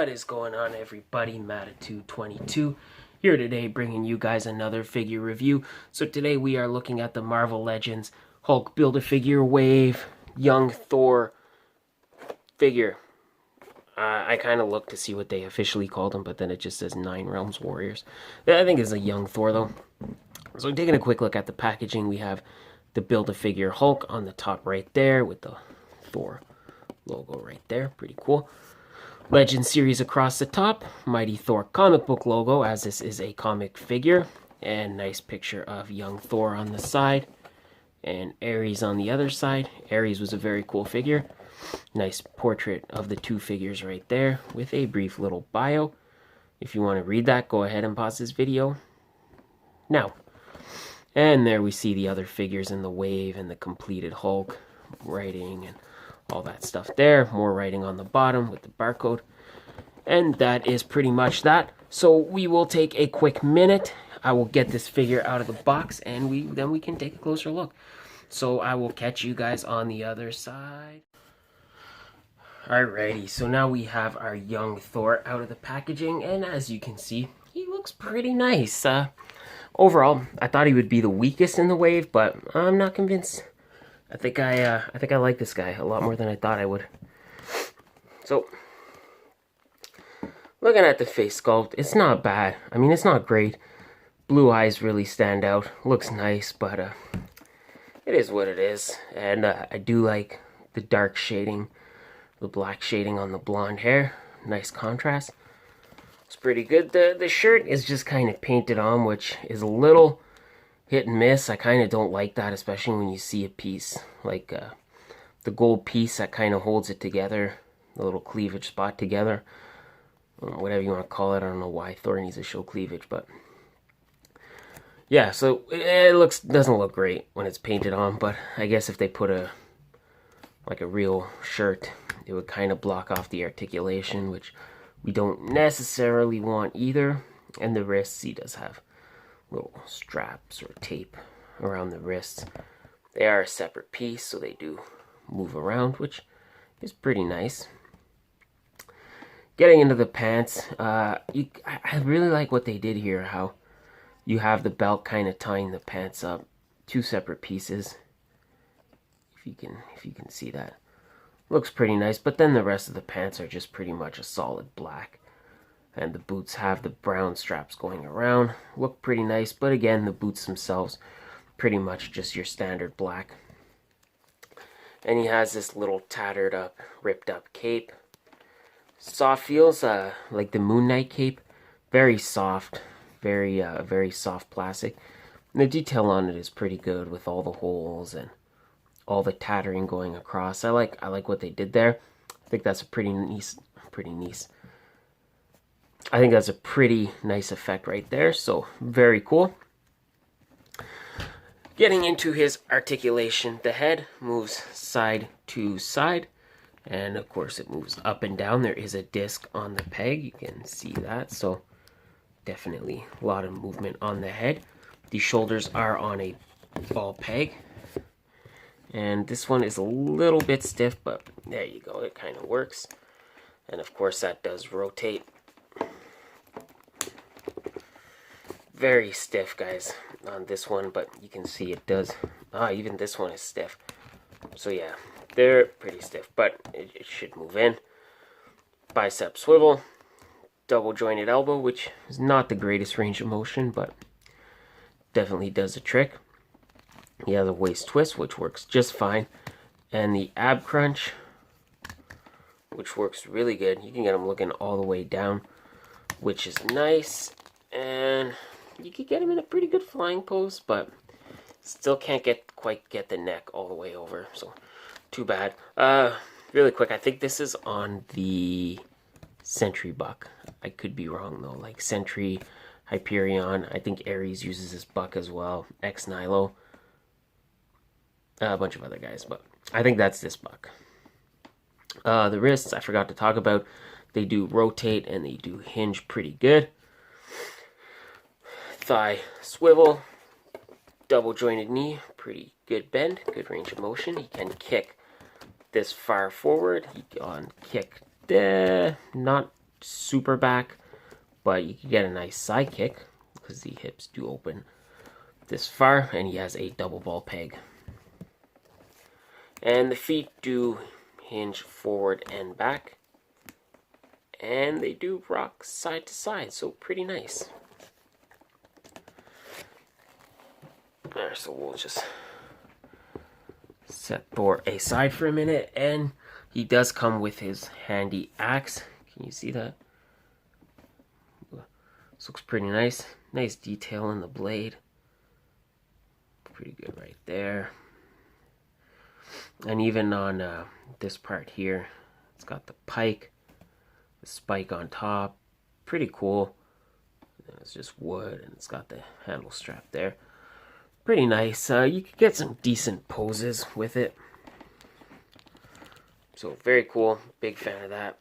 What is going on, everybody? Matitude22 here today, bringing you guys another figure review. So today we are looking at the Marvel Legends Hulk Build-A-Figure Wave Young Thor figure. I kind of looked to see what they officially called him, but then it just says Nine Realms Warriors. I think it's a young Thor though. So taking a quick look at the packaging, we have the Build-A-Figure Hulk on the top right there with the Thor logo right there. Pretty cool. Legend series across the top, Mighty Thor comic book logo, as this is a comic figure, and nice picture of young Thor on the side, and Ares on the other side. Ares was a very cool figure. Nice portrait of the two figures right there, with a brief little bio. If you want to read that, go ahead and pause this video now. And there we see the other figures in the wave and the completed Hulk writing and all that stuff there. More writing on the bottom with the barcode. And that is pretty much that. So we will take a quick minute. I will get this figure out of the box and then we can take a closer look. So I will catch you guys on the other side. Alrighty, so now we have our young Thor out of the packaging, and as you can see, he looks pretty nice. Overall, I thought he would be the weakest in the wave, but I'm not convinced. I think I like this guy a lot more than I thought I would. So, looking at the face sculpt, it's not bad. I mean, it's not great. Blue eyes really stand out. Looks nice, but it is what it is. And I do like the dark shading, the black shading on the blonde hair. Nice contrast. It's pretty good. The shirt is just kind of painted on, which is a little hit and miss. I kind of don't like that, especially when you see a piece like the gold piece that kind of holds it together, the little cleavage spot together, whatever you want to call it. I don't know why Thor needs to show cleavage, but yeah, so it doesn't look great when it's painted on. But I guess if they put a real shirt, it would kind of block off the articulation, which we don't necessarily want either. And the wrists, he does have little straps or tape around the wrists. They are a separate piece, so they do move around, which is pretty nice. Getting into the pants, I really like what they did here, how you have the belt kind of tying the pants up, two separate pieces. If you can see that, looks pretty nice. But then the rest of the pants are just pretty much a solid black. And the boots have the brown straps going around. Look pretty nice, but again, the boots themselves, pretty much just your standard black. And he has this little tattered up, ripped up cape. Soft feels like the Moon Knight cape. Very soft, very soft plastic. And the detail on it is pretty good with all the holes and all the tattering going across. I like what they did there. I think that's a pretty nice. I think that's a pretty nice effect right there, so very cool. Getting into his articulation, the head moves side to side, and of course it moves up and down. There is a disc on the peg, you can see that, so definitely a lot of movement on the head. The shoulders are on a ball peg, and this one is a little bit stiff, but there you go, it kind of works. And of course that does rotate. Very stiff, guys, on this one, but you can see it does. Even this one is stiff. So yeah, they're pretty stiff, but it should move in. Bicep swivel, double jointed elbow, which is not the greatest range of motion, but definitely does a trick. You have the waist twist, which works just fine, and the ab crunch, which works really good. You can get them looking all the way down, which is nice. And you could get him in a pretty good flying pose, but still can't quite get the neck all the way over, so too bad. Really quick, I think this is on the Sentry buck. I could be wrong though, like Sentry, Hyperion. I think Ares uses this buck as well. Ex Nihilo, a bunch of other guys, but I think that's this buck. The wrists, I forgot to talk about. They do rotate and they do hinge pretty good. Thigh swivel, double jointed knee, pretty good bend, good range of motion. He can kick this far forward. He can kick not super back, but you can get a nice side kick because the hips do open this far, and he has a double ball peg. And the feet do hinge forward and back, and they do rock side to side, so pretty nice. Alright, so we'll just set Thor aside for a minute, and he does come with his handy axe. Can you see that? This looks pretty nice. Nice detail in the blade. Pretty good right there. And even on this part here, it's got the pike, the spike on top. Pretty cool. And it's just wood, and it's got the handle strap there. Pretty nice. You could get some decent poses with it. So very cool. Big fan of that.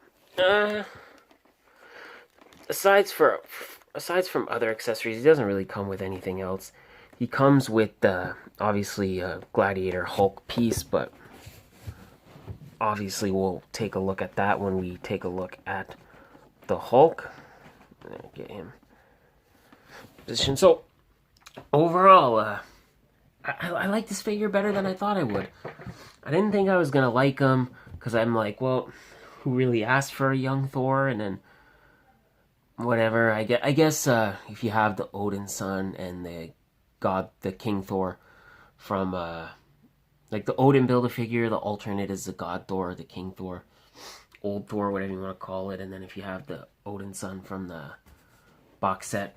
Aside from other accessories, he doesn't really come with anything else. He comes with obviously a Gladiator Hulk piece, but obviously we'll take a look at that when we take a look at the Hulk. Get him position. So overall, I like this figure better than I thought I would. I didn't think I was gonna like him because I'm like, well, who really asked for a young Thor? And then whatever. I guess if you have the Odin son and the King Thor from like the Odin Build-A-Figure, the alternate is the God Thor, the King Thor, Old Thor, whatever you want to call it. And then if you have the Odin son from the box set,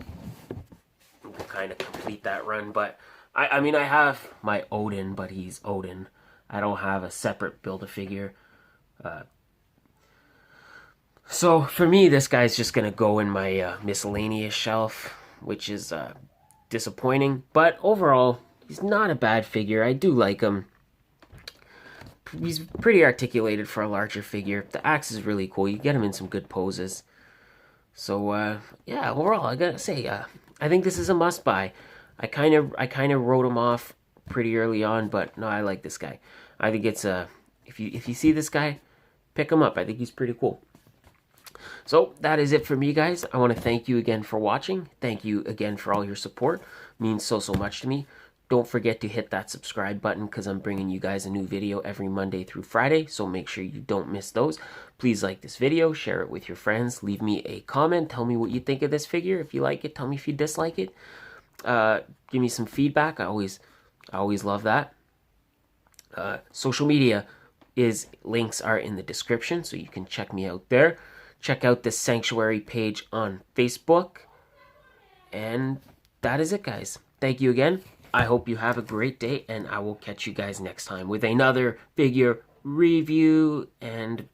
you can kind of complete that run. But I mean, I have my Odin, but he's Odin. I don't have a separate Build-A-Figure. So for me, this guy's just going to go in my miscellaneous shelf, which is disappointing. But overall, he's not a bad figure. I do like him. He's pretty articulated for a larger figure. The axe is really cool. You get him in some good poses. So yeah, overall, I gotta say, I think this is a must-buy. I kind of wrote him off pretty early on, but no, I like this guy. I think it's if you see this guy, pick him up. I think he's pretty cool. So that is it for me, guys. I want to thank you again for watching. Thank you again for all your support. It means so much to me. Don't forget to hit that subscribe button because I'm bringing you guys a new video every Monday through Friday, so make sure you don't miss those. Please like this video, share it with your friends, leave me a comment, tell me what you think of this figure. If you like it, tell me if you dislike it. Give me some feedback. I always love that. Social media links are in the description, so you can check me out there. Check out the Sanctuary page on Facebook. And that is it, guys. Thank you again. I hope you have a great day, and I will catch you guys next time with another figure review and